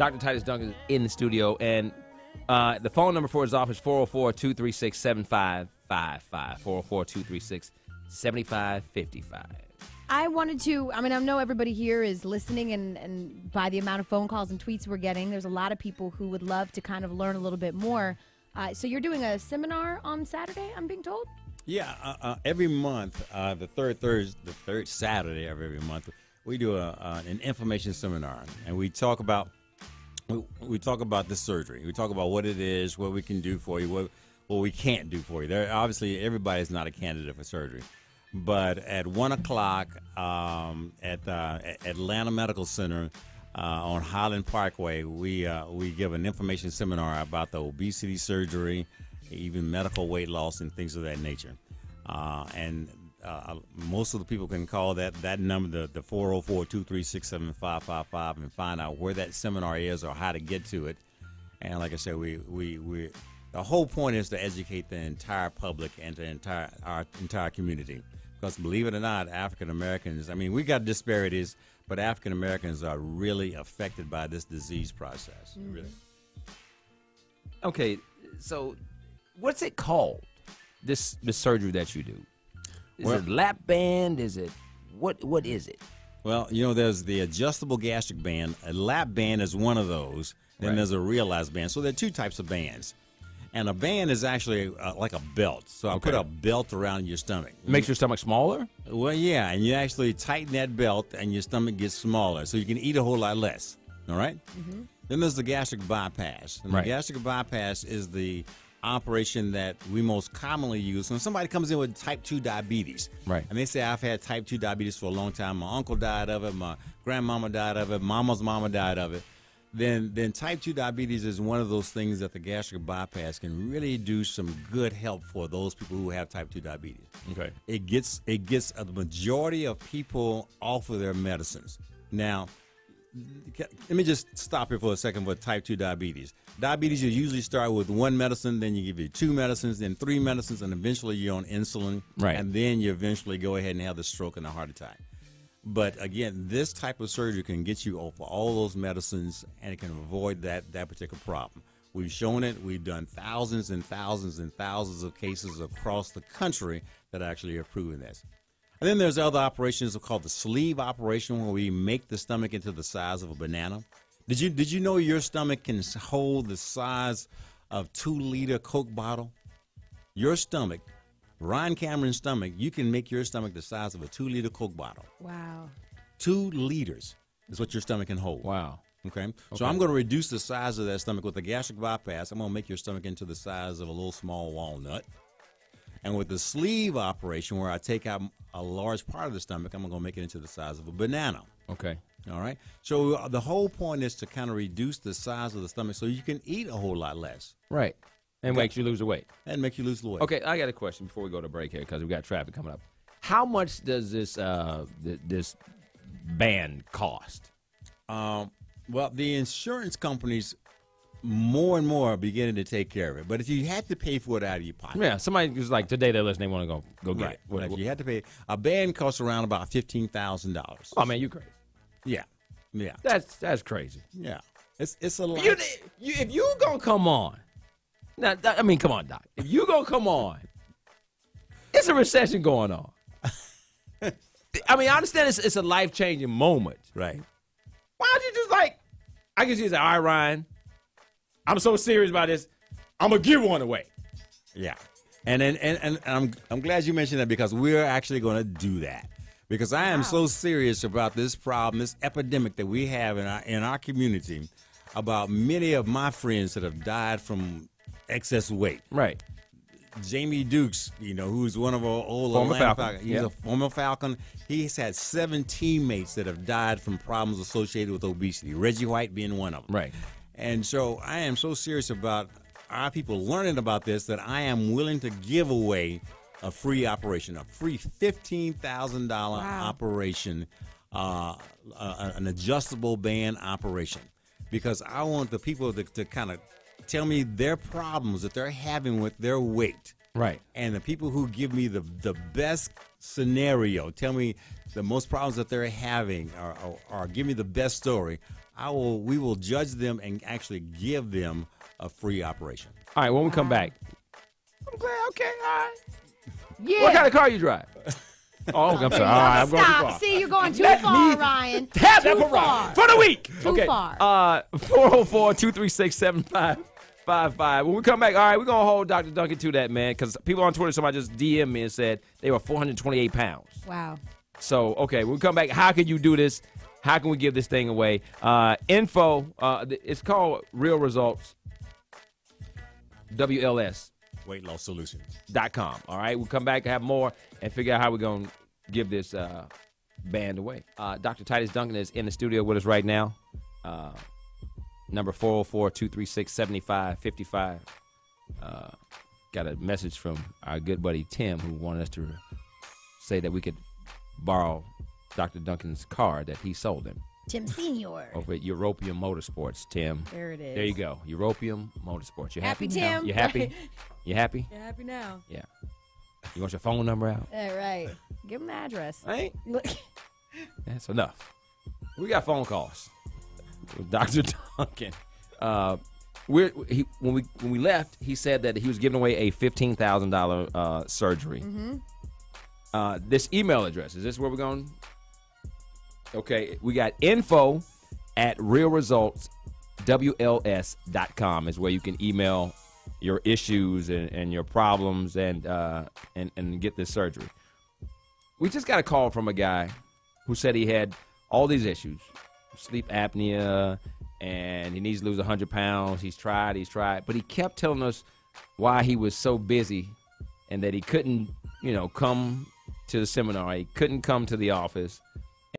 Dr. Titus Duncan is in the studio, and the phone number for his office, 404-236-7555, 404-236-7555. I wanted to, I know everybody here is listening, and by the amount of phone calls and tweets we're getting, there's a lot of people who would love to kind of learn a little bit more. So you're doing a seminar on Saturday, I'm being told? Yeah, every month, the third Saturday of every month, we do an information seminar, and we talk about this surgery. We talk about what it is, what we can do for you, what we can't do for you. Obviously, everybody's not a candidate for surgery. But at 1 o'clock at Atlanta Medical Center on Highland Parkway, we give an information seminar about the obesity surgery, even medical weight loss and things of that nature. And most of the people can call that number, the 404-236-7555, and find out where that seminar is or how to get to it. And like I said, the whole point is to educate the entire public and our entire community. Because believe it or not, African Americans, we got disparities, but African Americans are really affected by this disease process. Mm-hmm. Really. Okay, so what's it called? This surgery that you do? Is it lap band? Is it what is it? Well, there's the adjustable gastric band. A lap band is one of those. Then there's a realized band. So there are two types of bands. And a band is actually like a belt. So I put a belt around your stomach. Makes your stomach smaller? Well, yeah, and you actually tighten that belt and your stomach gets smaller. So you can eat a whole lot less. All right? Mm-hmm. Then there's the gastric bypass. And the gastric bypass is the operation that we most commonly use when somebody comes in with type 2 diabetes. Right. And they say, I've had type 2 diabetes for a long time. My uncle died of it. My grandmama died of it. Mama's mama died of it. Then type 2 diabetes is one of those things that the gastric bypass can really do some good help for those people who have type 2 diabetes. Okay. It gets a majority of people off of their medicines. Now, let me just stop here for a second for type 2 diabetes. Diabetes, you usually start with one medicine, then you give you 2 medicines, then 3 medicines, and eventually you're on insulin. Right. And then you eventually go ahead and have the stroke and the heart attack. But again, this type of surgery can get you off of all those medicines, and it can avoid that particular problem. We've shown it. We've done thousands and thousands and thousands of cases across the country that actually are proving this. And then there's other operations called the sleeve operation, where we make the stomach into the size of a banana. Did you know your stomach can hold the size of 2-liter Coke bottle? Your stomach, Ryan Cameron's stomach, you can make your stomach the size of a 2-liter Coke bottle. Wow. 2 liters is what your stomach can hold. Wow. Okay. So I'm going to reduce the size of that stomach with the gastric bypass. I'm going to make your stomach into the size of a little small walnut. And with the sleeve operation, where I take out a large part of the stomach, I'm going to make it into the size of a banana. Okay. All right. So the whole point is to kind of reduce the size of the stomach so you can eat a whole lot less. Right. And makes you lose the weight. And make you lose the weight. Okay, I got a question before we go to break here because we got traffic coming up. How much does this this band cost? Well, the insurance companies more and more are beginning to take care of it. But if you had to pay for it out of your pocket. Yeah, somebody who's like, today they're listening, they want to go get it. If you had to pay, a band costs around about $15,000. Oh, man, you crazy. Yeah. Yeah. That's crazy. Yeah. It's a lot. If you going to come on, now, come on, Doc. If you going to come on, it's a recession going on. I understand it's a life-changing moment. Right. Why don't you just I can just say, all right, Ryan, I'm so serious about this, I'm going to give one away. Yeah. And I'm glad you mentioned that, because we're actually going to do that. Because I am so serious about this problem, this epidemic that we have in our community, about many of my friends that have died from excess weight. Right. Jamie Dukes, who's one of our old former Atlanta Falcon. He's a former Falcon. He's had 7 teammates that have died from problems associated with obesity, Reggie White being one of them. Right. And so I am so serious about our people learning about this that I am willing to give away a free operation, a free $15,000 operation, an adjustable band operation, because I want the people to kind of tell me their problems that they're having with their weight, Right. And the people who give me the best scenario, tell me the most problems that they're having, or give me the best story, we will judge them and actually give them a free operation. All right, when we come back. I'm glad. Okay, all right. Yeah. What kind of car you drive? Oh, I'm sorry. All right, I'm going too far. Stop. See, you're going too Let far, me Ryan. Have Too that far. for the week. Too Okay. far. 404-236-7555. When we come back, all right, we're going to hold Dr. Duncan to that, man, because people on Twitter, somebody just DM'd me and said they were 428 pounds. Wow. So, okay, when we come back, how can you do this? How can we give this thing away? Info, it's called Real Results, WLS. Weight loss solutions. .com. All right, we'll come back and have more and figure out how we're going to give this band away. Dr. Titus Duncan is in the studio with us right now. Number 404-236-7555. Got a message from our good buddy Tim, who wanted us to say that we could borrow Dr. Duncan's car that he sold him. Tim Senior. Over at European Motorsports, Tim. There it is. There you go. European Motorsports. You happy? Tim. You happy? You happy? You're happy now. Yeah. You want your phone number out? All right. Give him the address. Ain't? Look. That's enough. We got phone calls with Dr. Duncan. When we left, he said that he was giving away a $15,000 surgery. Mm-hmm. This email address, is this where we're going? Okay, we got info@realresultswls.com is where you can email your issues and your problems and get this surgery. We just got a call from a guy who said he had all these issues, sleep apnea, and he needs to lose 100 pounds. He's tried, but he kept telling us why he was so busy and that he couldn't, come to the seminar. He couldn't come to the office.